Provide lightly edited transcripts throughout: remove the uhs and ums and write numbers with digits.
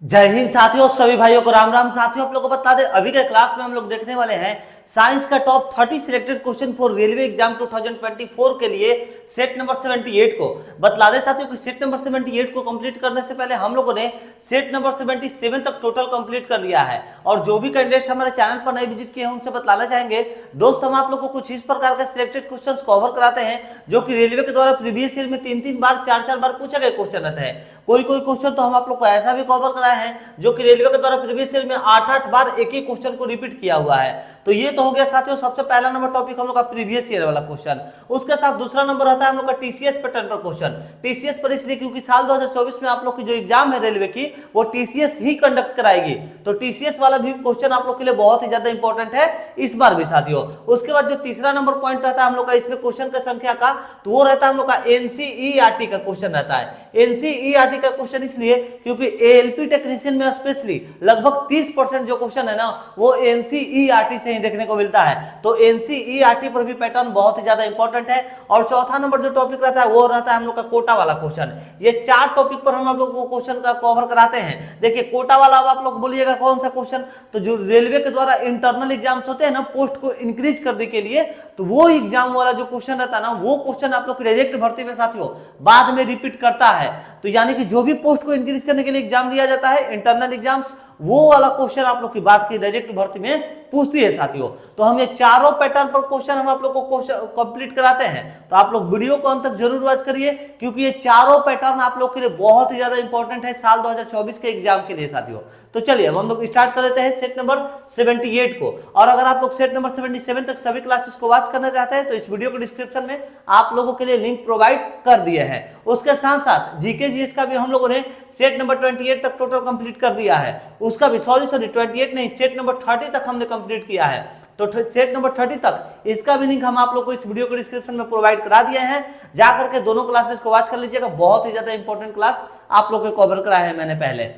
जय हिंद साथियों, सभी भाइयों को राम राम। साथियों आप लोगों को बता दें, अभी के क्लास में हम लोग देखने वाले हैं साइंस का top 30 selected question for railway exam 2024 के लिए सेट नंबर 78 को। बतला दें साथियों कि सेट नंबर 78 को कंप्लीट करने से पहले हम लोगों ने सेट नंबर 77 तक टोटल कंप्लीट कर लिया है। और जो भी कैंडिडेट्स हमारे चैनल पर नए विजिट किए हैं उनसे बतलाना चाहेंगे दोस्त, हम आप लोग को कुछ इस प्रकार के सिलेक्टेड क्वेश्चन कवर कराते हैं जो कि रेलवे के द्वारा प्रीवियस ईयर में 3-3 बार 4-4 बार पूछे गए क्वेश्चन रहते हैं। कोई क्वेश्चन तो हम आप लोग को ऐसा भी कवर कराए हैं जो कि रेलवे के द्वारा प्रीवियस ईयर में 8-8 बार एक ही क्वेश्चन को रिपीट किया हुआ है। तो ये तो हो गया साथियों सबसे पहला नंबर टॉपिक हम लोग का प्रीवियस ईयर वाला क्वेश्चन। उसके साथ दूसरा नंबर रहता है हम लोग का टीसीएस पैटर्न पर क्वेश्चन। टीसीएस पर इसलिए क्योंकि साल 2024 में आप लोग की जो एग्जाम है रेलवे की वो टीसीएस ही कंडक्ट कराएगी, तो टीसीएस वाला भी क्वेश्चन आप लोग के लिए बहुत ही ज्यादा इंपॉर्टेंट है इस बार भी साथियों। उसके बाद जो तीसरा नंबर पॉइंट रहता है हम लोग का इसमें क्वेश्चन की संख्या का, तो वो रहता है हम लोग का एनसीईआरटी का क्वेश्चन रहता है। एनसीईआरटी का क्वेश्चन इसलिए क्योंकि एएलपी टेक्नीशियन में स्पेशली लगभग 30% जो क्वेश्चन है ना वो एनसीईआरटी से ही देखने को मिलता है। तो एनसीईआरटी पर भी पैटर्न बहुत ही ज्यादा इंपॉर्टेंट है। और चौथा नंबर जो टॉपिक रहता है वो रहता है हम लोग का कोटा वाला क्वेश्चन। ये 4 टॉपिक पर हम लोग को क्वेश्चन का कवर कराते हैं। देखिए कोटा वाला आप लोग बोलिएगा कौन सा क्वेश्चन, तो जो रेलवे के द्वारा इंटरनल एग्जाम्स होते हैं ना पोस्ट को इंक्रीज करने के लिए, तो वो एग्जाम वाला जो क्वेश्चन रहता है ना वो क्वेश्चन आप लोग डायरेक्ट भर्ती में साथियों बाद में रिपीट करता है। तो यानी कि जो भी पोस्ट को इंक्रीज करने के लिए एग्जाम लिया जाता है इंटरनल एग्जाम्स, वो वाला क्वेश्चन आप लोग की बात की डायरेक्ट भर्ती में पूछती है साथियों। तो हम ये चारों पैटर्न पर क्वेश्चन हम आप लोग को कंप्लीट कराते हैं, तो आप लोग वीडियो को अंत तक जरूर वॉच करिए क्योंकि ये चारों पैटर्न आप लोग के लिए बहुत ही ज्यादा इंपॉर्टेंट है साल 2024 के एग्जाम के लिए साथियों। तो चलिए अब हम लोग स्टार्ट कर लेते हैं सेट नंबर 78 को। और अगर आप लोग सेट नंबर 77 तक सभी क्लासेस को वॉच करना चाहते हैं तो इस वीडियो के डिस्क्रिप्शन में आप लोगों के लिए लिंक प्रोवाइड कर दिए हैं। उसके साथ साथ जीके जीएस का भी हम लोगों ने सेट नंबर 28 तक टोटल कंप्लीट कर दिया है। उसका भी सॉरी 28 नहीं, सेट नंबर 30 तक हमने कंप्लीट किया है। तो सेट नंबर 30 तक इसका भी लिंक हम आप लोग को इस वीडियो के डिस्क्रिप्शन में प्रोवाइड करा दिए हैं। जाकर के दोनों क्लासेस को वॉच कर लीजिएगा, बहुत ही ज्यादा इंपॉर्टेंट क्लास आप लोग को कवर कराया है मैंने पहले।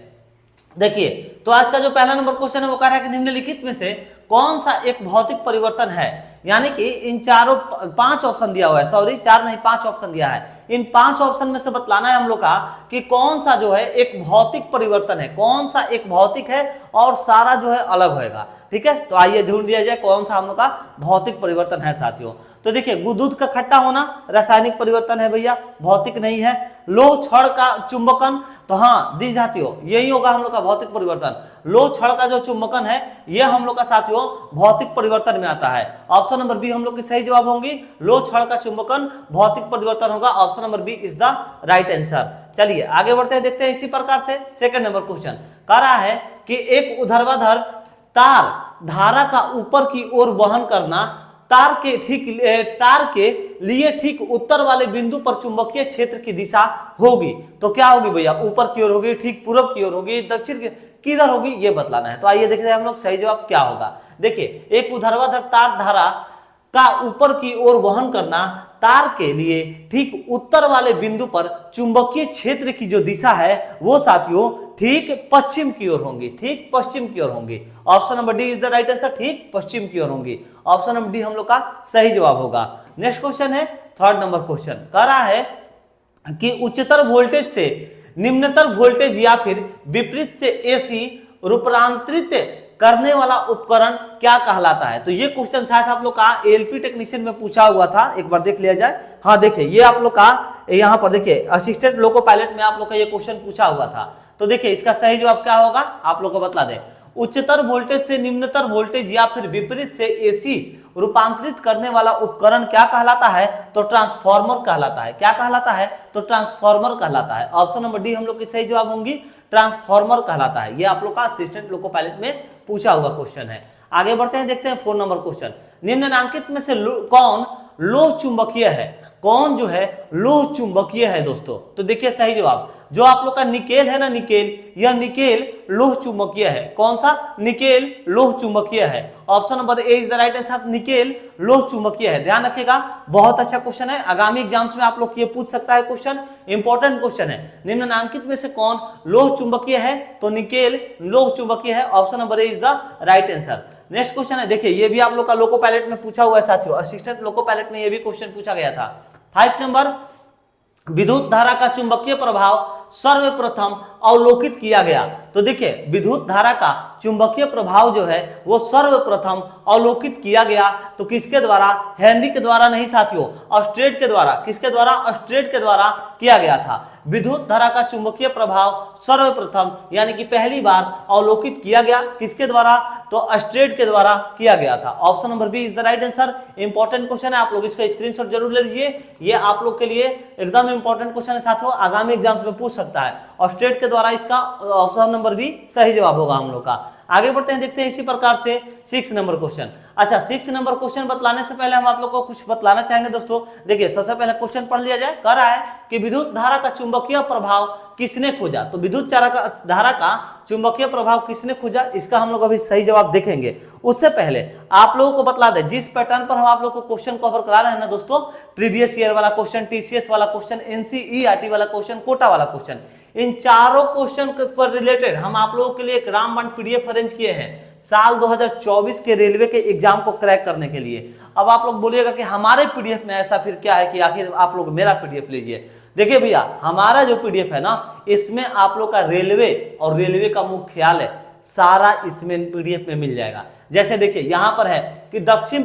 देखिए तो आज का जो पहला नंबर क्वेश्चन है वो कह रहा है कि निम्नलिखित में से कौन सा एक भौतिक परिवर्तन है। यानी कि इन चारों 5 ऑप्शन दिया हुआ है, सॉरी 4 नहीं 5 ऑप्शन दिया है। इन 5 ऑप्शन में से बतलाना है हम लोग का कि कौन सा जो है एक भौतिक परिवर्तन है, कौन सा एक भौतिक है और सारा जो है अलग होगा। ठीक है, तो आइए ढूंढ लिया जाए कौन सा हम लोग का भौतिक परिवर्तन है साथियों। तो देखिए दूध का खट्टा होना रासायनिक परिवर्तन है भैया, भौतिक नहीं है। लोह छड़ का चुंबकन, तो हाँ दिस साथियों यही होगा हम लोग का भौतिक परिवर्तन। लोह छड़ का जो चुंबकन है यह हम लोग का साथियों भौतिक परिवर्तन में आता है। ऑप्शन नंबर बी हम लोग की सही जवाब होंगी, लोह छड़ का चुंबकन भौतिक परिवर्तन होगा। Option number B is the right answer. चलिए आगे बढ़ते हैं, देखते हैं इसी प्रकार से सेकंड नंबर क्वेश्चन कह रहा है कि एक ऊर्ध्वाधर तार धारा का ऊपर की ओर वहन करना, तार के लिए ठीक उत्तर वाले बिंदु पर चुंबकीय क्षेत्र की दिशा होगी। तो क्या होगी भैया, ऊपर की ओर होगी, ठीक पूरब की ओर होगी, दक्षिण किधर होगी ये बतलाना है। तो आइए देखते हैं हम लोग सही जवाब क्या होगा। देखिए एक ऊर्ध्वाधर तार धारा का ऊपर की ओर वहन करना, तार के लिए ठीक उत्तर वाले बिंदु पर चुंबकीय क्षेत्र की जो दिशा है वो साथियों ठीक पश्चिम की ओर होंगी, ठीक पश्चिम की ओर होंगी। Option number D is the right answer, ठीक पश्चिम की ओर होंगी। ऑप्शन नंबर डी हम लोग का सही जवाब होगा। नेक्स्ट क्वेश्चन है थर्ड नंबर क्वेश्चन कह रहा है कि उच्चतर वोल्टेज से निम्नतर वोल्टेज या फिर विपरीत से एसी रूपांतरित करने वाला उपकरण क्या कहलाता है। तो ये क्वेश्चन शायद आप लोग का एएलपी टेक्नीशियन में पूछा हुआ था, एक बार देख लिया जाए। हाँ देखिए ये आप लोग का यहाँ पर देखिए असिस्टेंट लोको पायलट में आप लोग का ये क्वेश्चन पूछा हुआ था। तो देखिए इसका सही जवाब क्या होगा आप लोग को बतला दें। उच्चतर वोल्टेज से निम्नतर वोल्टेज या फिर विपरीत से एसी रूपांतरित करने वाला उपकरण क्या कहलाता है, तो ट्रांसफार्मर कहलाता है। क्या कहलाता है, तो ट्रांसफार्मर कहलाता है। ऑप्शन नंबर डी हम लोग की सही जवाब होंगी, ट्रांसफार्मर कहलाता है। ये आप लोग का असिस्टेंट लोको पायलट में पूछा हुआ क्वेश्चन है। आगे बढ़ते हैं, देखते हैं 4 नंबर क्वेश्चन। निम्नलिखित में से कौन लोह चुंबकीय है, कौन जो है लोह चुंबकीय है दोस्तों। तो देखिए सही जवाब जो आप लोग का निकेल है ना, निकेल, यह निकेल लोह चुंबकीय है। कौन सा, निकेल लोह चुंबकीय है। Option number A is the right answer, nickel लोह चुंबकीय है। ध्यान रखिएगा बहुत अच्छा क्वेश्चन है, आगामी एग्जाम्स में आप लोग ये पूछ सकता है क्वेश्चन, इंपॉर्टेंट क्वेश्चन है। निम्नलिखित में से कौन लोह चुंबकीय है, तो निकेल लोह चुंबकीय है। Option number A is the right answer. Next question है, देखिए ये भी आप लोग का लोको पायलट में पूछा हुआ है साथियों, असिस्टेंट लोको पायलट में ये भी क्वेश्चन पूछा गया था। 5 नंबर, विद्युत धारा का चुंबकीय प्रभाव सर्वप्रथम अवलोकित किया गया। तो देखिए विद्युत धारा का चुंबकीय प्रभाव जो है वो सर्वप्रथम अवलोकित किया गया तो किसके द्वारा, हेनरी के द्वारा नहीं साथियों, ऑस्ट्रेड के द्वारा। किसके द्वारा, ऑस्ट्रेड के द्वारा किया गया था। विद्युत धारा का चुंबकीय प्रभाव सर्वप्रथम यानी कि पहली बार अवलोकित किया गया किसके द्वारा, तो ऑस्ट्रेड के द्वारा किया गया था। Option number B is the right answer. Important question है, आप लोग इसका स्क्रीनशॉट जरूर ले लीजिए, ये आप लोग के लिए एकदम इंपॉर्टेंट क्वेश्चन है साथियों, आगामी एग्जाम्स में पूछ सकता है। ऑस्ट्रेड के द्वारा इसका ऑप्शन नंबर बी सही जवाब होगा हम लोग का। आगे बढ़ते हैं, देखते हैं इसी प्रकार से 6 नंबर क्वेश्चन। अच्छा 6 नंबर क्वेश्चन बतलाने से पहले हम आप लोग को कुछ बतलाना चाहेंगे दोस्तों। देखिए सबसे पहले क्वेश्चन पढ़ लिया जाए। कह रहा है कि विद्युत धारा का चुंबकीय प्रभाव किसने खोजा, तो विद्युत धारा का चुंबकीय प्रभाव किसने खोजा, इसका हम लोग अभी सही जवाब देखेंगे। उससे पहले आप लोगों को बतला दें, जिस पैटर्न पर हम आप लोग को क्वेश्चन कवर करा रहे हैं ना दोस्तों, प्रीवियस ईयर वाला क्वेश्चन, टीसीएस वाला क्वेश्चन, एनसीईआरटी वाला क्वेश्चन, कोटा वाला क्वेश्चन, इन चारों क्वेश्चन पर रिलेटेड हम आप लोगों के लिए एक रामबाण पीडीएफ अरेंज किए हैं साल 2024 के रेलवे के एग्जाम को क्रैक करने के लिए। अब आप लोग बोलिएगा कि हमारे पीडीएफ में ऐसा फिर क्या है कि आखिर आप लोग मेरा पीडीएफ लीजिए। देखिए भैया, हमारा जो पीडीएफ है ना, इसमें आप लोग का रेलवे और रेलवे का मुख्यालय सारा इसमें पीडीएफ में मिल जाएगा। जैसे देखिए यहाँ पर है कि दक्षिण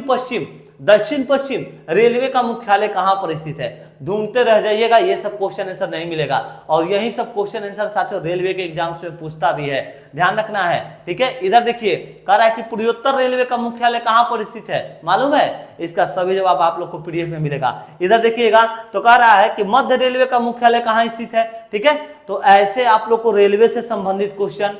पश्चिम रेलवे का मुख्यालय कहां पर स्थित है, ढूंढते रह जाइएगा, ये सब क्वेश्चन आंसर नहीं मिलेगा। और यही सब क्वेश्चन आंसर साथियों रेलवे के एग्जाम्स में पूछता भी है, ध्यान रखना है, ठीक है। इधर देखिए कह रहा है कि पूर्वोत्तर रेलवे का मुख्यालय कहां पर स्थित है, मालूम है, इसका सभी जवाब आप लोग को पीडीएफ में मिलेगा। इधर देखिएगा तो कह रहा है कि मध्य रेलवे का मुख्यालय कहां स्थित है, ठीक है। तो ऐसे आप लोग को रेलवे से संबंधित क्वेश्चन,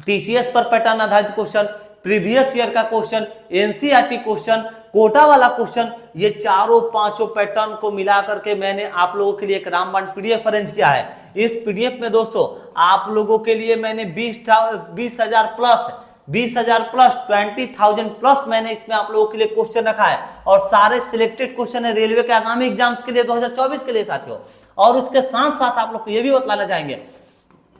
टीसीएस पर पैटर्न आधारित क्वेश्चन, प्रीवियस ईयर का क्वेश्चन, एनसीईआरटी क्वेश्चन, कोटा वाला क्वेश्चन, ये चारों पांचों पैटर्न को मिला करके मैंने आप लोगों के लिए एक रामबाण पीडीएफ अरेंज किया है। इस पीडीएफ में दोस्तों आप लोगों के लिए मैंने 20,000 प्लस 20,000 प्लस मैंने इसमें आप लोगों के लिए क्वेश्चन रखा है, और सारे सिलेक्टेड क्वेश्चन है रेलवे के आगामी एग्जाम्स के लिए 2024 के लिए साथियों। और उसके साथ साथ आप लोग को यह भी बतलाना चाहेंगे,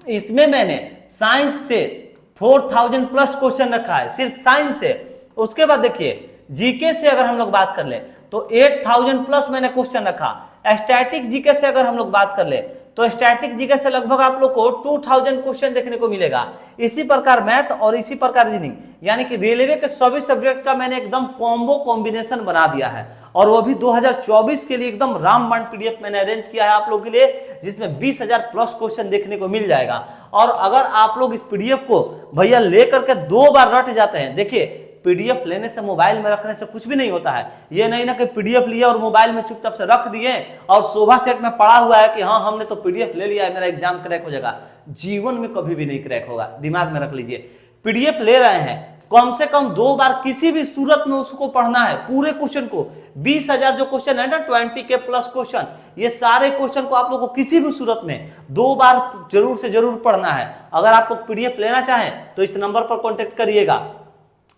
इसमें मैंने साइंस से 4,000 प्लस क्वेश्चन रखा है, सिर्फ साइंस से। उसके बाद देखिए जीके से अगर हम लोग बात कर ले तो 8,000 प्लस मैंने क्वेश्चन रखा। स्टैटिक जीके से अगर हम लोग बात कर ले तो स्टैटिक जीके से लगभग आप लोग को 2,000 क्वेश्चन देखने को मिलेगा। इसी प्रकार मैथ और इसी प्रकार रीजनिंग, यानी कि रेलवे के सभी सब्जेक्ट का मैंने एकदम कॉम्बिनेशन बना दिया है, और वो भी 2024 के लिए एकदम रामबाण पीडीएफ मैंने अरेंज किया है आप लोगों के लिए, जिसमें 20,000 प्लस क्वेश्चन देखने को मिल जाएगा। और अगर आप लोग इस पीडीएफ को भैया लेकर के 2 बार रट जाते हैं, देखिए पीडीएफ लेने से, मोबाइल में रखने से कुछ भी नहीं होता है। ये नहीं ना कि पीडीएफ लिया और मोबाइल में चुपचाप से रख दिए और सोफा सेट में पड़ा हुआ है कि हाँ हमने तो पीडीएफ ले लिया है, मेरा एग्जाम क्रैक हो जाएगा। जीवन में कभी भी नहीं क्रैक होगा, दिमाग में रख लीजिए। पीडीएफ ले रहे हैं, कम से कम 2 बार किसी भी सूरत में उसको पढ़ना है, पूरे क्वेश्चन को। 20,000 जो क्वेश्चन है ना, 20K प्लस क्वेश्चन, ये सारे क्वेश्चन को आप लोग को किसी भी सूरत में 2 बार जरूर से जरूर पढ़ना है। अगर आप लोग पीडीएफ लेना चाहें तो इस नंबर पर कॉन्टेक्ट करिएगा,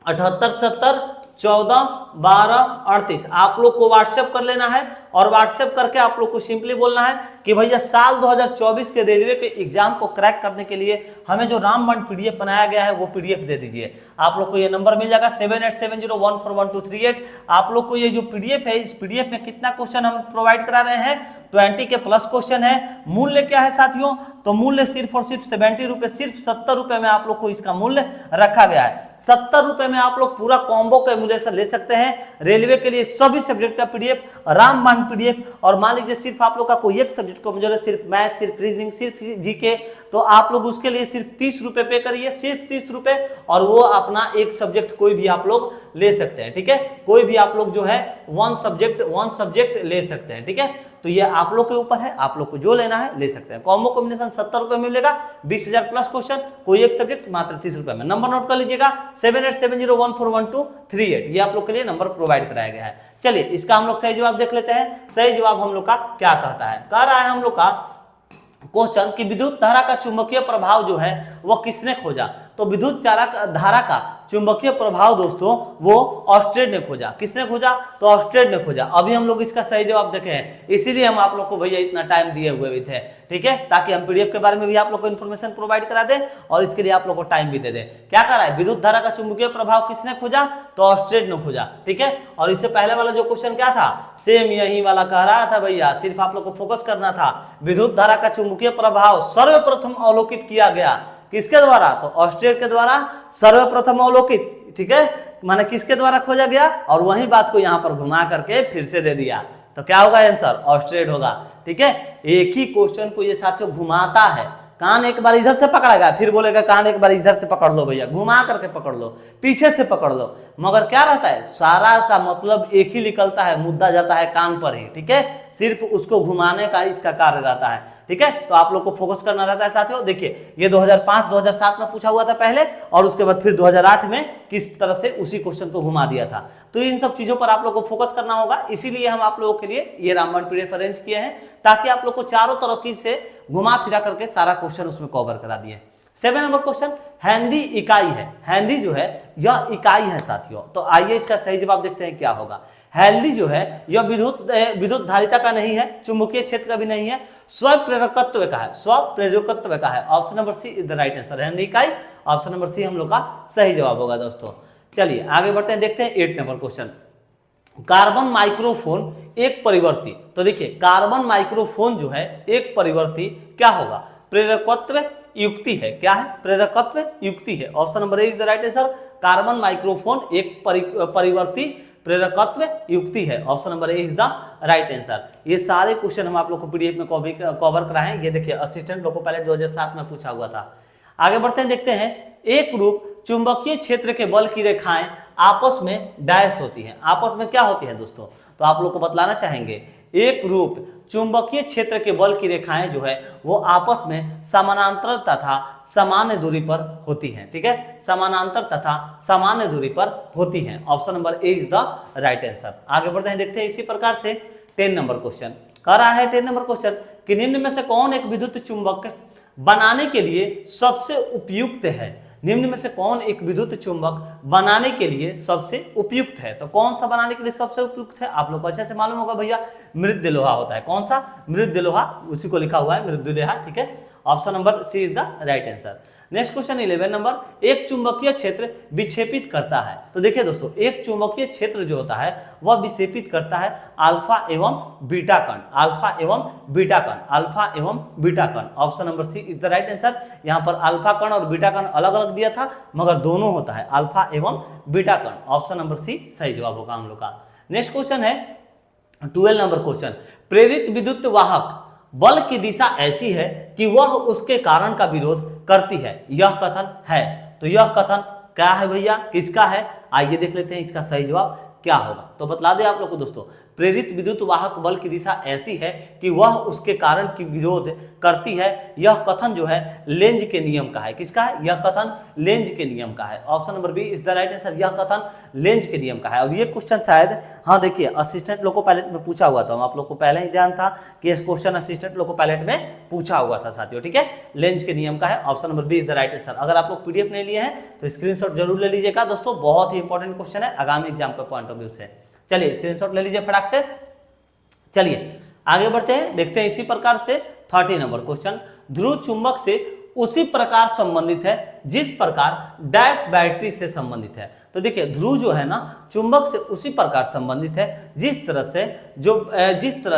7870 14 12 38। आप लोग को व्हाट्सएप कर लेना है, और व्हाट्सएप करके आप लोग को सिंपली बोलना है कि भैया साल 2024 के रेलवे के एग्जाम को क्रैक करने के लिए हमें जो रामबाण पीडीएफ बनाया गया है वो पीडीएफ दे दीजिए। आप लोग को ये नंबर मिल जाएगा 7870141238। आप लोग को ये जो पीडीएफ है, इस पीडीएफ में कितना क्वेश्चन हम प्रोवाइड करा रहे हैं, 20K प्लस क्वेश्चन है। मूल्य क्या है साथियों, तो मूल्य सिर्फ और सिर्फ 70 रुपए, सिर्फ 70 रुपए में आप लोग को इसका मूल्य रखा गया है। 70 रुपए में आप लोग पूरा कॉम्बो का एमुलेशन ले सकते हैं। रेलवे के लिए सभी सब्जेक्ट का पीडीएफ, रामबाण पीडीएफ। और मान लीजिए सिर्फ आप लोग का कोई एक सब्जेक्ट को मुझे सिर्फ मैथ, सिर्फ रीजनिंग, सिर्फ जीके, तो आप लोग उसके लिए सिर्फ 30 रुपए पे करिए, सिर्फ 30 रुपए, और वो अपना एक सब्जेक्ट कोई भी आप लोग ले सकते हैं, ठीक है। कोई भी आप लोग जो है वन सब्जेक्ट ले सकते हैं, ठीक है। तो ये आप लोग के ऊपर है, आप लोग को जो लेना है ले सकते हैं। कॉम्बो कॉम्बिनेशन 70 रुपए में मिलेगा, 20,000 प्लस क्वेश्चन, कोई एक सब्जेक्ट मात्र 30 रुपए में। नंबर नोट कर लीजिएगा 7870141238, ये आप लोग के लिए नंबर प्रोवाइड कराया गया है। चलिए इसका हम लोग सही जवाब देख लेते हैं। सही जवाब हम लोग का क्या कहता है, कह रहा है हम लोग का क्वेश्चन कि विद्युत धारा का चुंबकीय प्रभाव जो है वो किसने खोजा। तो विद्युत धारा का चुंबकीय प्रभाव दोस्तों वो ऑस्ट्रेड ने खोजा। किसने खोजा, तो ऑस्ट्रेड ने खोजा। अभी हम लोग इसका सही जवाब देखे हैं, इसीलिए हम आप लोग को भैया इतना टाइम दिए हुए भी थे, ठीक है, ताकि हम पीडीएफ के बारे में भी आप लोग को इन्फॉर्मेशन प्रोवाइड करा दें और इसके लिए आप लोग को टाइम भी दे दें। क्या कर रहा है, विद्युत धारा का चुंबकीय प्रभाव किसने खोजा, तो ऑस्ट्रेड ने खोजा, ठीक है। और इससे पहले वाला जो क्वेश्चन क्या था, सेम यही वाला कह रहा था भैया, सिर्फ आप लोग को फोकस करना था। विद्युत धारा का चुंबकीय प्रभाव सर्वप्रथम अवलोकित किया गया किसके द्वारा? तो ऑस्ट्रेट के द्वारा सर्वप्रथम अवलोकित, ठीक है, माने किसके द्वारा खोजा गया, और वही बात को यहाँ पर घुमा करके फिर से दे दिया, तो क्या होगा आंसर? ऑस्ट्रेट होगा। ठीक है, एक ही क्वेश्चन को ये साथियों घुमाता है, कान एक बार इधर से पकड़ेगा, फिर बोलेगा कान एक बार इधर से पकड़ लो भैया, घुमा करके पकड़ लो, पीछे से पकड़ लो, मगर क्या रहता है, सारा का मतलब एक ही निकलता है, मुद्दा जाता है कान पर ही। ठीक है, सिर्फ उसको घुमाने का इसका कार्य रहता है। ठीक है, तो आप लोग को फोकस करना रहता है साथियों। देखिए ये 2005-2007 में पूछा हुआ था पहले, और उसके बाद फिर 2008 में किस तरह से उसी क्वेश्चन को घुमा दिया था। तो इन सब चीजों पर आप लोग को फोकस करना होगा, इसीलिए हम आप लोगों के लिए ये रामबाण पीडीएफ अरेंज किए हैं, ताकि आप लोग को चारों तरफ की से घुमा फिरा करके सारा क्वेश्चन उसमें कवर करा दिए। 7 नंबर क्वेश्चन, हैंडी इकाई है। हैंडी जो है यह इकाई है साथियों, तो आइए इसका सही जवाब देखते हैं क्या होगा। हैंडी जो है यह विद्युत धारिता का नहीं है, चुंबकीय क्षेत्र का भी नहीं है, स्वप्रेरकत्व का है, स्वप्रेरकत्व का है। Option number C is the right answer, henry इकाई, ऑप्शन नंबर सी हम लोग का सही जवाब होगा दोस्तों। चलिए आगे बढ़ते हैं, देखते हैं 8 नंबर क्वेश्चन, कार्बन माइक्रोफोन एक परिवर्ती। तो देखिए कार्बन माइक्रोफोन जो है एक परिवर्ती क्या होगा? प्रेरकत्व युक्ति है। क्या है? प्रेरकत्व युक्ति है। Option number A is the right answer, carbon microphone एक परिवर्ती प्रेरकत्व युक्ति है। Option number A is the right answer. ये सारे क्वेश्चन हम आप लोग को पीडीएफ में कवर कराएं। ये देखिए असिस्टेंट लोको पायलट 2007 में पूछा हुआ था। आगे बढ़ते हैं, देखते हैं, एक रूप चुंबकीय क्षेत्र के बल की रेखाएं आपस में डैश होती हैं। आपस में क्या होती है दोस्तों? तो आप लोग को बतलाना चाहेंगे, एक रूप चुंबकीय क्षेत्र के बल की रेखाएं जो है वो आपस में समानांतर तथा सामान्य दूरी पर होती हैं। ठीक है, समानांतर तथा सामान्य दूरी पर होती हैं। Option number A is the right answer. आगे बढ़ते हैं, देखते हैं इसी प्रकार से 10 नंबर क्वेश्चन कह रहा है। 10 नंबर क्वेश्चन कि निम्न में से कौन एक विद्युत चुंबक बनाने के लिए सबसे उपयुक्त है? निम्न में से कौन एक विद्युत चुंबक बनाने के लिए सबसे उपयुक्त है? तो कौन सा बनाने के लिए सबसे उपयुक्त है? आप लोग को अच्छे से मालूम होगा भैया, मृद लोहा होता है। कौन सा? मृद लोहा, उसी को लिखा हुआ है मृद लोहा। ठीक है, option number C is the right answer. Next question 11 नंबर, एक चुंबकीय क्षेत्र विक्षेपित करता है। तो देखिए दोस्तों, एक चुंबकीय क्षेत्र जो होता है वह विक्षेपित करता है अल्फा एवं बीटा कण, अल्फा एवं बीटा कण, अल्फा एवं बीटा कण। Option number C is the right answer. यहाँ पर अल्फा कण और बीटा कण अलग अलग दिया था, मगर दोनों होता है अल्फा एवं बीटा कण। ऑप्शन नंबर सी सही जवाब होगा हम लोग का। नेक्स्ट क्वेश्चन है 12 नंबर क्वेश्चन, प्रेरित विद्युत वाहक बल की दिशा ऐसी है कि वह उसके कारण का विरोध करती है, यह कथन है। तो यह कथन क्या है भैया, किसका है? आइए देख लेते हैं इसका सही जवाब क्या होगा। तो बतला दें आप लोग को दोस्तों, प्रेरित विद्युत वाहक बल की दिशा ऐसी है कि वह उसके कारण की विरोध करती है, यह कथन जो है लेंज के नियम का है। किसका है? यह कथन लेंज के नियम का है। Option number B is the right answer, यह कथन लेंज के नियम का है। और ये क्वेश्चन शायद, हाँ देखिए, असिस्टेंट लोको पायलट में पूछा हुआ था, आप लोग को पहले ही ध्यान था कि यह क्वेश्चन असिस्टेंट लोको पायलट में पूछा हुआ था साथियों। ठीक है, लेंज के नियम का है। Option number B is the right answer. अगर आप लोग पीडीएफ नहीं लिए हैं तो स्क्रीनशॉट जरूर ले लीजिएगा दोस्तों, बहुत ही इंपॉर्टेंट क्वेश्चन है आगामी एग्जाम का पॉइंट ऑफ व्यू से। चलिए स्क्रीनशॉट ले लीजिए फटाक से। चलिए आगे बढ़ते हैं, देखते हैं इसी प्रकार से 30 नंबर क्वेश्चन, ध्रुव चुंबक से उसी प्रकार संबंधित है जिस प्रकार डैश बैटरी से संबंधित है। तो देखिए ध्रुव जो है ना, चुंबक से उसी प्रकार संबंधित है जिस तरह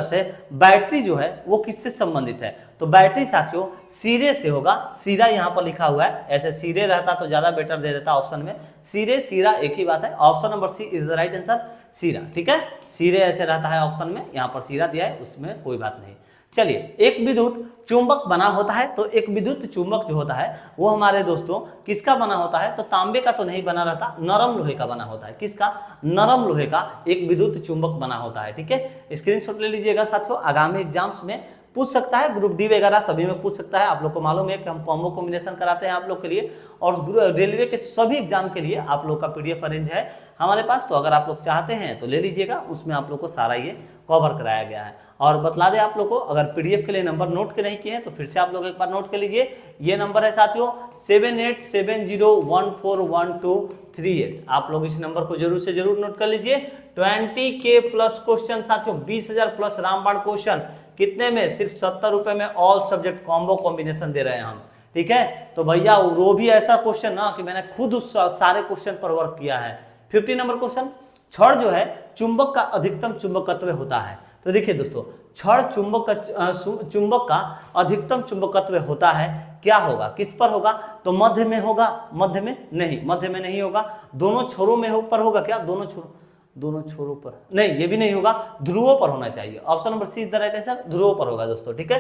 से बैटरी जो है वो किससे संबंधित है। तो बैटरी साथियों सिरे से होगा, सिरा यहाँ पर लिखा हुआ है, ऐसे सिरे रहता तो ज्यादा बेटर दे देता ऑप्शन में, सिरे सिरा एक ही बात है। Option number C is the right answer, सिरा। ठीक है, सिरे ऐसे रहता है ऑप्शन में, यहाँ पर सिरा दिया है, उसमें कोई बात नहीं। चलिए, एक विद्युत चुंबक बना होता है, तो एक विद्युत चुंबक जो होता है वो हमारे दोस्तों किसका बना होता है? तो तांबे का तो नहीं बना रहता, नरम लोहे का बना होता है। किसका? नरम लोहे का एक विद्युत चुंबक बना होता है। ठीक है, स्क्रीनशॉट ले लीजिएगा साथियों, आगामी एग्जाम्स में पूछ सकता है, ग्रुप डी वगैरह सभी में पूछ सकता है। आप लोग को मालूम है कि हम कॉम्बो कॉम्बिनेशन कराते हैं आप लोग के लिए, और रेलवे के सभी एग्जाम के लिए आप लोग का पीडीएफ अरेंज है हमारे पास। तो अगर आप लोग चाहते हैं तो ले लीजिएगा, उसमें आप लोग को सारा ये कवर कराया गया है। और बतला दें आप लोग को, अगर पीडीएफ के लिए नंबर नोट के नहीं किए हैं तो फिर से आप लोग एक बार नोट कर लीजिए। ये नंबर है साथियों 7870141238। आप लोग इस नंबर को जरूर से जरूर नोट कर लीजिए। 20K प्लस क्वेश्चन साथियों, 20,000 प्लस रामबाण क्वेश्चन, कितने में? सिर्फ 70 रुपए में ऑल सब्जेक्ट कॉम्बो कॉम्बिनेशन दे रहे हैं हम। ठीक है, तो भैया वो भी ऐसा क्वेश्चन ना कि मैंने खुद उस सारे क्वेश्चन पर वर्क किया है। 50 नंबर क्वेश्चन, छड़ जो है चुंबक का अधिकतम चुंबकत्व होता है। तो देखिए दोस्तों, छड़ चुंबक का अधिकतम चुंबकत्व होता है क्या होगा, किस पर होगा, तो मध्य में होगा, मध्य में नहीं होगा, दोनों छोरों में पर होगा क्या, दोनों छोरों पर नहीं, ये भी नहीं होगा, ध्रुवों पर होना चाहिए। Option number C is the right answer, ध्रुवों पर होगा दोस्तों, ठीक है।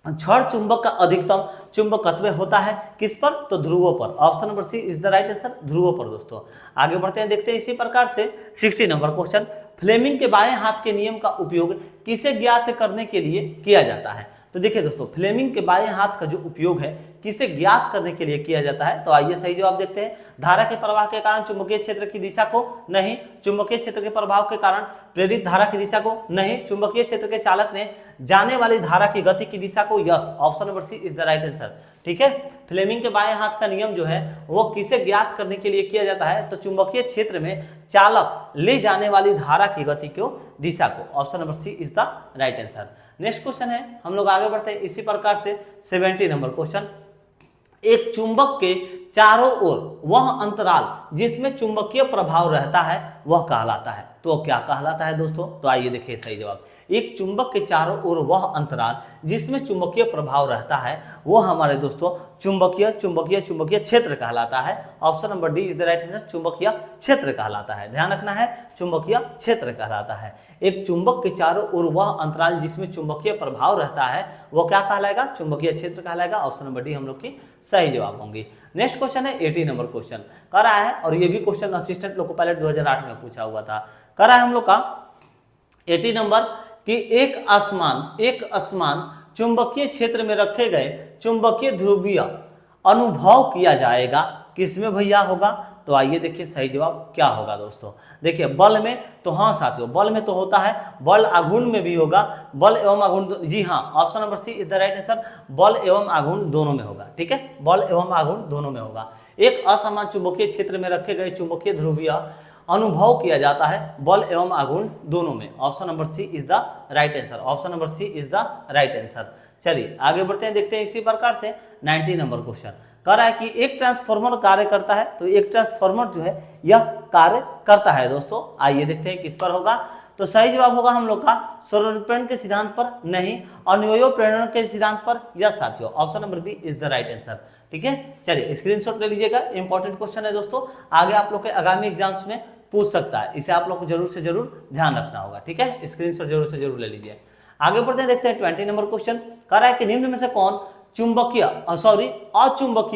क्षण चुंबक का अधिकतम चुंबकत्व होता है किस पर, तो ध्रुवों पर। Option number C is the right answer, ध्रुवों पर दोस्तों। आगे बढ़ते हैं, देखते हैं इसी प्रकार से 60 नंबर क्वेश्चन, फ्लेमिंग के बाएं हाथ के नियम का उपयोग किसे ज्ञात करने के लिए किया जाता है। तो देखिए दोस्तों, फ्लेमिंग के बाएं हाथ का जो उपयोग है किसे ज्ञात करने के लिए किया जाता है, तो आइए सही जवाब देखते हैं। धारा के प्रवाह के कारण चुंबकीय क्षेत्र की दिशा को, नहीं। चुंबकीय क्षेत्र के प्रभाव के कारण प्रेरित धारा की दिशा को, नहीं। चुंबकीय क्षेत्र के चालक ने जाने वाली धारा की गति की दिशा को, yes. Option number C is the right answer, ठीक है। फ्लेमिंग के बाएं हाथ का नियम जो है वो किसे ज्ञात करने के लिए किया जाता है, तो चुंबकीय क्षेत्र में चालक ले जाने वाली धारा की गति को, दिशा को। Option number C is the right answer. Next question है, हम लोग आगे बढ़ते हैं इसी प्रकार से 70 नंबर क्वेश्चन, एक चुंबक के चारों ओर वह अंतराल जिसमें चुंबकीय प्रभाव रहता है वह कहलाता है, तो क्या कहलाता है दोस्तों, तो आइए देखिए सही जवाब। एक चुंबक के चारों ओर वह अंतराल जिसमें चुंबकीय प्रभाव रहता है वो हमारे दोस्तों चुंबकीय क्षेत्र कहलाता है। Option number D is the right answer, चुंबकीय क्षेत्र कहलाता है। ध्यान रखना है, चुंबकीय क्षेत्र कहलाता है। एक चुंबक के चारों ओर वह अंतराल जिसमें चुंबकीय प्रभाव रहता है वो क्या कहलाएगा, चुंबकीय क्षेत्र कहलाएगा। ऑप्शन नंबर डी हम लोग की सही जवाब होंगी। नेक्स्ट क्वेश्चन है 80 नंबर क्वेश्चन, कर रहा है, और ये भी क्वेश्चन असिस्टेंट लोको पायलट 2008 में पूछा हुआ था। कर रहा है हम लोग का 80 नंबर कि एक असमान चुंबकीय क्षेत्र में रखे गए चुंबकीय ध्रुवीय अनुभव किया जाएगा, किसमें भैया होगा, तो आइए देखिए सही जवाब क्या होगा दोस्तों। देखिए बल में, तो हाँ साथियों बल में तो होता है, बल आघूर्ण में भी होगा, बल एवं आघूर्ण, जी हाँ। Option number C is the right answer, बल एवं आघूर्ण दोनों में होगा, ठीक है, बल एवं आघूर्ण दोनों में होगा। एक असमान चुंबकीय क्षेत्र में रखे गए चुंबकीय ध्रुवीय अनुभव किया जाता है बल एवं आघूर्ण दोनों में। Option number C is the right answer, option number C is the right answer. चलिए आगे बढ़ते हैं, देखते हैं इसी प्रकार से 90 नंबर क्वेश्चन, कह रहा है कि एक ट्रांसफार्मर कार्य करता है, तो एक ट्रांसफार्मर जो है यह कार्य करता है दोस्तों। आइए देखते हैं किस पर होगा, तो सही जवाब होगा हम लोग का स्वरूपण के सिद्धांत पर, नहीं। अन्योन्य प्रेरण के सिद्धांत पर, यस साथियों। Option number B is the right answer, ठीक है। चलिए स्क्रीनशॉट ले लीजिएगा, इंपॉर्टेंट क्वेश्चन है दोस्तों, आगे आप लोग के आगामी एग्जाम्स में पूछ सकता है, इसे आप लोग को जरूर से जरूर ध्यान रखना होगा, ठीक है। स्क्रीनशॉट जरूर से जरूर ले लीजिए। आगे बढ़ते हैं, देखते हैं 20 नंबर क्वेश्चन, कह रहा है कि निम्न में से कौन अचुंबकीय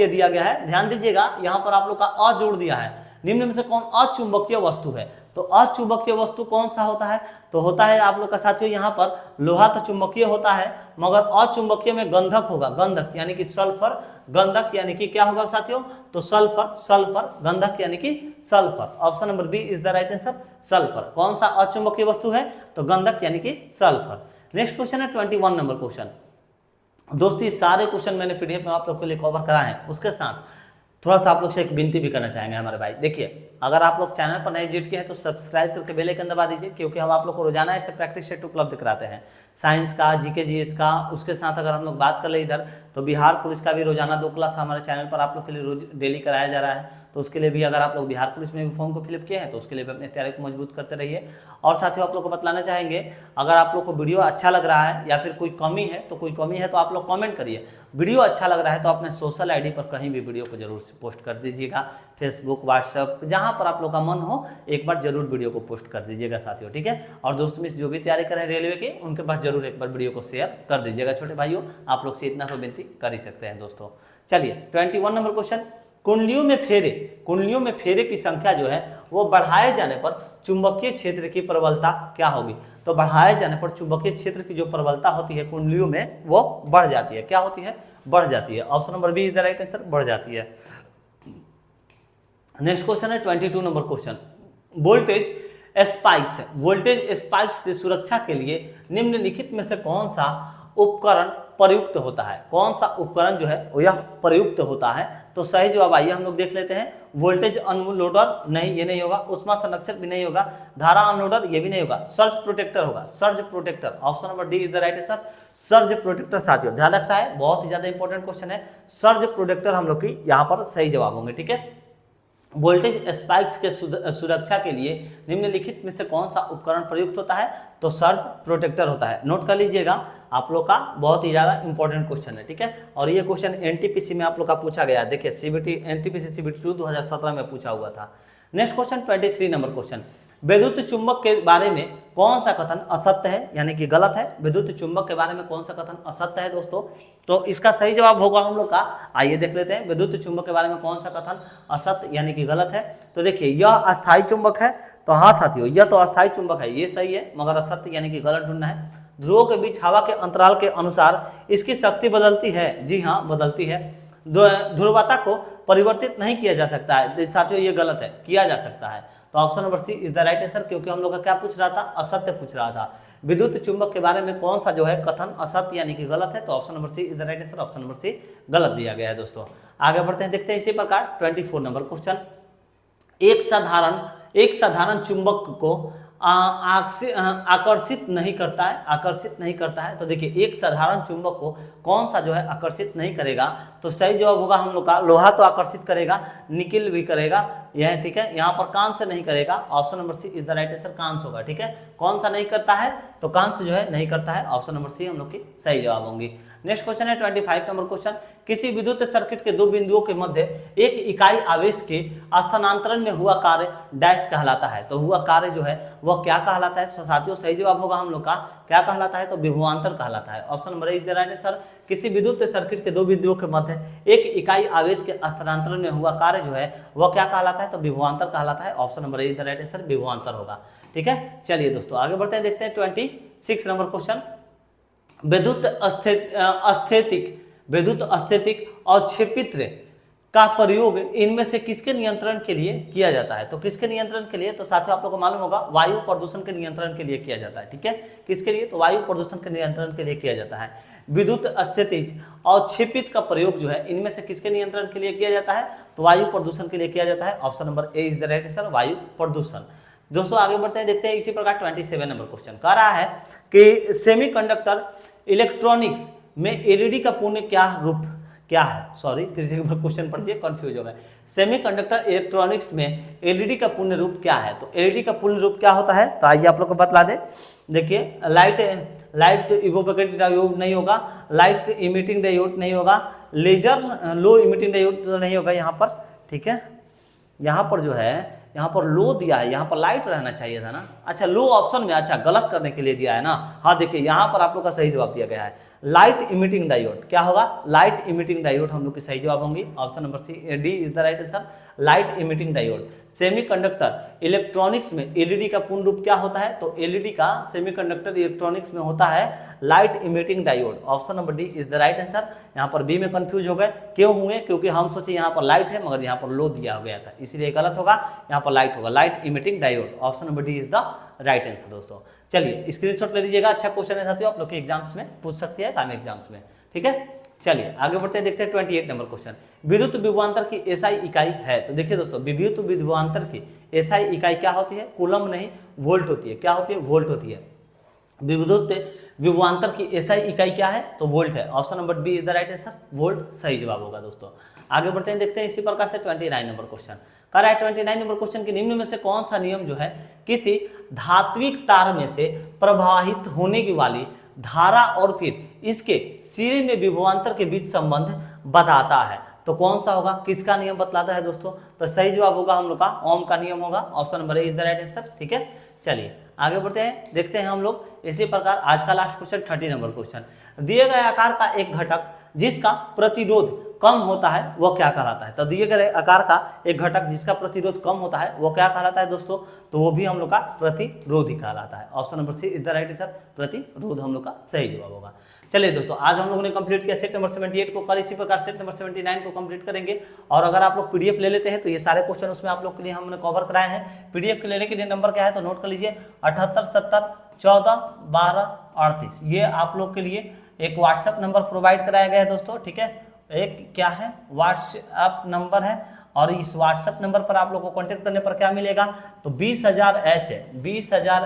दिया गया है। ध्यान दीजिएगा, यहाँ पर आप लोग का अ जोड़ दिया है। निम्न में से कौन अचुंबकीय वस्तु है, तो अचुंबकीय वस्तु कौन सा होता है, तो होता है आप लोग का साथियों यहाँ पर लोहा तो चुंबकीय होता है, मगर अचुंबकीय में गंधक होगा, गंधक यानी कि सल्फर, गंधक यानी कि क्या होगा साथियों, तो सल्फर, गंधक यानी कि sulphur. Option number B is the right answer, sulphur. कौन सा अचुंबकीय वस्तु है, तो गंधक यानी कि सल्फर। नेक्स्ट क्वेश्चन है 21 नंबर क्वेश्चन। दोस्तों सारे क्वेश्चन मैंने पीडीएफ में आप लोग के लिए कवर कराए हैं, उसके साथ थोड़ा सा आप लोग से एक विनती भी करना चाहेंगे हमारे भाई। देखिए अगर आप लोग चैनल पर नए विजिट किए हैं तो सब्सक्राइब करके बेल आइकन दबा दीजिए, क्योंकि हम आप लोग को रोजाना ऐसे प्रैक्टिस सेट उपलब्ध कराते हैं, साइंस का, जीके जीएस का। उसके साथ अगर हम लोग बात कर ले इधर, तो बिहार पुलिस का भी रोजाना 2 क्लास हमारे चैनल पर आप लोग के लिए रोज डेली कराया जा रहा है, तो उसके लिए भी अगर आप लोग बिहार पुलिस में भी फॉर्म को फिलअप किए हैं तो उसके लिए भी अपने तैयारी को मजबूत करते रहिए। और साथियों आप लोग को बतलाना चाहेंगे, अगर आप लोग को वीडियो अच्छा लग रहा है या फिर कोई कमी है तो आप लोग कमेंट करिए। वीडियो अच्छा लग रहा है तो अपने सोशल आईडी पर कहीं भी वीडियो को जरूर से पोस्ट कर दीजिएगा, फेसबुक, व्हाट्सएप, जहां पर आप लोग का मन हो एक बार जरूर वीडियो को पोस्ट कर दीजिएगा साथियों, ठीक है। और दोस्तों में जो भी तैयारी कर रहे हैं रेलवे के, उनके पास जरूर एक बार वीडियो को शेयर कर दीजिएगा। छोटे भाइयों आप लोग से इतना तो विनती कर ही सकते हैं दोस्तों। चलिए 21 नंबर क्वेश्चन, कुंडलियों में फेरे की संख्या जो है वो बढ़ाए जाने पर चुंबकीय क्षेत्र की प्रबलता क्या होगी, तो बढ़ाए जाने पर चुंबकीय क्षेत्र की जो प्रबलता होती है कुंडलियों में वो बढ़ जाती है, क्या होती है, बढ़ जाती है। Option number B is the right answer, बढ़ जाती है। नेक्स्ट क्वेश्चन है 22 नंबर क्वेश्चन, वोल्टेज स्पाइक्स से सुरक्षा के लिए निम्नलिखित में से कौन सा उपकरण प्रयुक्त होता है, कौन सा उपकरण जो है वो यह प्रयुक्त होता है, तो सही जवाब आइए हम लोग देख लेते हैं। वोल्टेज अनलोडर, नहीं ये नहीं होगा। उष्मा संरक्षक भी नहीं होगा। धारा अनलोडर ये भी नहीं होगा। सर्ज प्रोटेक्टर होगा, surge protector. Option number D is the right answer, surge protector. साथियों ध्यान रखना है, बहुत ही ज्यादा इंपॉर्टेंट क्वेश्चन है। सर्ज प्रोटेक्टर हम लोग की यहाँ पर सही जवाब होंगे, ठीक है। वोल्टेज स्पाइक्स के सुरक्षा के लिए निम्नलिखित में से कौन सा उपकरण प्रयुक्त होता है, तो सर्ज प्रोटेक्टर होता है। नोट कर लीजिएगा, आप लोग का बहुत ही ज़्यादा इंपॉर्टेंट क्वेश्चन है, ठीक है। और ये क्वेश्चन एनटीपीसी में आप लोग का पूछा गया, देखिए सीबीटी एनटीपीसी सीबीटी 2 2017 में पूछा हुआ था। नेक्स्ट क्वेश्चन 23 नंबर क्वेश्चन, विद्युत चुंबक के बारे में कौन सा कथन असत्य है यानी कि गलत है। विद्युत चुंबक के बारे में कौन सा कथन असत्य है दोस्तों, तो इसका सही जवाब होगा हम लोग का, आइए देख लेते हैं। विद्युत चुंबक के बारे में कौन सा कथन असत्य यानी कि गलत है, तो देखिए यह अस्थायी चुंबक है, तो हाँ साथियों यह तो अस्थायी चुंबक है, ये सही है, मगर असत्य यानी कि गलत ढूंढना है। ध्रुवों के बीच हवा के अंतराल के अनुसार इसकी शक्ति बदलती है, जी हाँ बदलती है। ध्रुवता को परिवर्तित नहीं किया जा सकता है, साथियों ये गलत है, किया जा सकता है। तो option number C is the right answer, क्योंकि हम लोग का क्या पूछ रहा था, असत्य पूछ रहा था। विद्युत चुंबक के बारे में कौन सा जो है कथन असत्य यानी कि गलत है, तो option number C is the right answer, option number C गलत दिया गया है दोस्तों। आगे बढ़ते हैं, देखते हैं इसी प्रकार 24 नंबर क्वेश्चन, एक साधारण चुंबक को आकर्षित नहीं करता है, आकर्षित नहीं करता है। तो देखिए एक साधारण चुंबक को कौन सा जो है आकर्षित नहीं करेगा, तो सही जवाब होगा हम लोग का लोहा तो आकर्षित करेगा, निकिल भी करेगा, यह ठीक है। यहाँ पर कांस्य नहीं करेगा, option number C is the right answer, कांस्य होगा, ठीक है। कौन सा नहीं करता है, तो कांस्य जो है नहीं करता है, ऑप्शन नंबर सी हम लोग की सही जवाब होंगी। नेक्स्ट क्वेश्चन है 25 नंबर क्वेश्चन, किसी विद्युत सर्किट के दो बिंदुओं के मध्य एक इकाई आवेश के स्थानांतरण में हुआ कार्य डैश कहलाता है। तो हुआ कार्य जो है वह क्या कहलाता है, साथियों सही जवाब होगा हम लोग का क्या कहलाता है, तो विभवांतर कहलाता है, option number A is the right answer. किसी विद्युत सर्किट के दो बिंदुओं के मध्य एक इकाई आवेश के स्थानांतरण में हुआ कार्य जो है वह क्या कहलाता है, तो विभवांतर कहलाता है, option number A is the right answer, विभवांतर होगा, ठीक है। चलिए दोस्तों आगे बढ़ते हैं, देखते हैं 26 नंबर क्वेश्चन, विद्युत अस्थितिक और क्षेपित्र का प्रयोग इनमें से किसके नियंत्रण के लिए किया जाता है। तो किसके नियंत्रण के लिए, तो साथियों आप लोगों को मालूम होगा वायु प्रदूषण के नियंत्रण के लिए किया जाता है, ठीक है। किसके लिए, तो वायु प्रदूषण के नियंत्रण के लिए किया जाता है। विद्युत अस्थितिज और क्षेपित का प्रयोग जो है इनमें से किसके नियंत्रण के लिए किया जाता है, तो वायु प्रदूषण के लिए किया जाता है, option number A is the right answer, वायु प्रदूषण। दोस्तों आगे बढ़ते हैं, देखते हैं इसी प्रकार 27 नंबर क्वेश्चन कह रहा है कि सेमीकंडक्टर इलेक्ट्रॉनिक्स में एलईडी का पूर्ण क्या है, सॉरी फिर से क्वेश्चन पढ़ दिए, कंफ्यूज हो गए। सेमीकंडक्टर इलेक्ट्रॉनिक्स में एलईडी का पूर्ण रूप क्या है, तो एलईडी का पूर्ण रूप क्या होता है, तो आइए आप लोग को बतला दे। देखिए लाइट इवोपोरेटिव डायोड नहीं होगा, लाइट इमिटिंग डायोड नहीं होगा, लेजर लो इमिटिंग डायोड तो नहीं होगा यहाँ पर, ठीक है। यहाँ पर जो है यहाँ पर लो दिया है, यहाँ पर लाइट रहना चाहिए था ना, अच्छा लो ऑप्शन में, अच्छा गलत करने के लिए दिया है ना, हाँ देखिए यहाँ पर आप लोग का सही जवाब दिया गया है, लाइट इमिटिंग डायोड, क्या होगा, लाइट इमिटिंग डायोड हम लोग की सही जवाब होंगी, option number C D is the right answer, light emitting diode. Semiconductor electronics में एलईडी का पूर्ण रूप क्या होता है, तो एलईडी का सेमीकंडक्टर इलेक्ट्रॉनिक्स में होता है light emitting diode, option number D is the right answer. यहाँ पर बी में कंफ्यूज हो गए, क्यों हुए, क्योंकि हम सोचे यहाँ पर लाइट है मगर यहाँ पर लो दिया गया था, इसलिए गलत होगा, यहाँ पर लाइट होगा, light emitting diode, option number D is the right answer. दोस्तों चलिए स्क्रीनशॉट ले लीजिएगा, अच्छा क्वेश्चन है साथियों, आप लोग के एग्जाम्स में पूछ सकती है, टाइम एग्जाम्स में, ठीक है। चलिए आगे बढ़ते हैं, देखते हैं 28 नंबर क्वेश्चन, विद्युत विभवांतर की एसआई इकाई है। तो देखिए दोस्तों विद्युत विभवांतर की एसआई इकाई क्या होती है, कूलम नहीं वोल्ट होती है, क्या होती है, वोल्ट होती है। विद्युत विभवांतर की एसआई इकाई क्या है, तो वोल्ट है, option number B is the right answer, volt सही जवाब होगा। दोस्तों आगे बढ़ते हैं, देखते हैं इसी प्रकार से 29 नंबर क्वेश्चन कह रहा है, 29 नंबर क्वेश्चन के निम्न में से कौन सा नियम जो है किसी धात्विक तार में से प्रवाहित होने की वाली धारा और फिर इसके सिरे में विभवांतर के बीच संबंध बताता है, तो कौन सा होगा, किसका नियम बतलाता है दोस्तों, तो सही जवाब होगा हम लोग का ओम का नियम होगा, option number A is the right answer, ठीक है। चलिए आगे बढ़ते हैं, देखते हैं हम लोग इसी प्रकार आज का लास्ट क्वेश्चन 30 नंबर क्वेश्चन, दिए गए आकार का एक घटक जिसका प्रतिरोध कम होता है वह क्या कहलाता है। तो दिए गए आकार का एक घटक जिसका प्रतिरोध कम होता है वो क्या कहलाता है दोस्तों, तो वो भी हम लोग का प्रतिरोधी कहलाता है, option number C is the right answer, प्रतिरोध हम लोग का सही जवाब होगा। चलिए दोस्तों आज हम लोगों ने कंप्लीट किया सेट नंबर 78 को, कल इसी प्रकार सेट नंबर 79 को कंप्लीट करेंगे। और अगर आप लोग पीडीएफ ले लेते हैं तो ये सारे क्वेश्चन उसमें आप लोग के लिए हमने कवर कराए हैं। पीडीएफ के लेने के लिए नंबर क्या है, तो नोट कर लीजिए 78 70 14 12 38, ये आप लोग के लिए एक व्हाट्सएप नंबर प्रोवाइड कराया गया है दोस्तों, ठीक है। एक क्या है व्हाट्सएप नंबर है, और इस व्हाट्सएप नंबर पर आप लोग को कांटेक्ट करने पर क्या मिलेगा, तो 20,000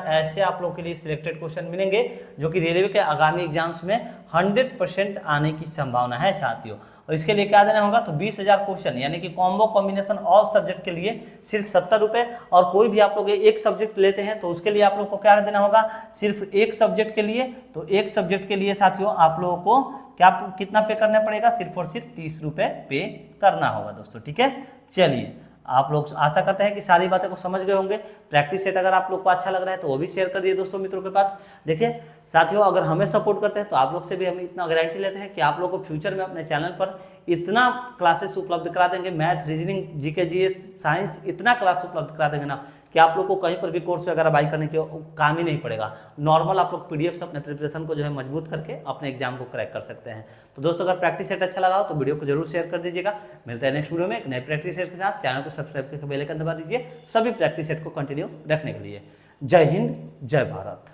ऐसे आप लोग के लिए सिलेक्टेड क्वेश्चन मिलेंगे जो कि रेलवे के आगामी एग्जाम्स में 100% आने की संभावना है साथियों। और इसके लिए क्या देना होगा, तो 20,000 क्वेश्चन यानी कि कॉम्बो कॉम्बिनेशन ऑल सब्जेक्ट के लिए सिर्फ 70 रुपये, और कोई भी आप लोग एक सब्जेक्ट लेते हैं तो उसके लिए आप लोग को क्या देना होगा, सिर्फ एक सब्जेक्ट के लिए, तो एक सब्जेक्ट के लिए साथियों आप लोगों को क्या कितना पे करना पड़ेगा, सिर्फ और सिर्फ 30 रुपये पे करना होगा दोस्तों। ठीक है, चलिए आप लोग आशा करते हैं कि सारी बातें को समझ गए होंगे। प्रैक्टिस सेट अगर आप लोग को अच्छा लग रहा है तो वो भी शेयर कर दिए दोस्तों मित्रों के पास। देखिए साथियों, अगर हमें सपोर्ट करते हैं तो आप लोग से भी हम इतना गारंटी लेते हैं कि आप लोग को फ्यूचर में अपने चैनल पर इतना क्लासेस उपलब्ध करा देंगे, math, reasoning, GK, GS, science, इतना क्लास उपलब्ध करा देंगे ना कि आप लोग को कहीं पर भी कोर्स वगैरह बाई करने के काम ही नहीं पड़ेगा। नॉर्मल आप लोग पीडीएफ से अपने प्रिपरेशन को जो है मजबूत करके अपने एग्जाम को क्रैक कर सकते हैं। तो दोस्तों अगर प्रैक्टिस सेट अच्छा लगा हो तो वीडियो को जरूर शेयर कर दीजिएगा। मिलते हैं नेक्स्ट वीडियो में एक नए प्रैक्टिस सेट के साथ। चैनल को सब्सक्राइब करके बेल आइकन दबा दीजिए सभी प्रैक्टिस सेट को कंटिन्यू रखने के लिए। जय हिंद, जय भारत।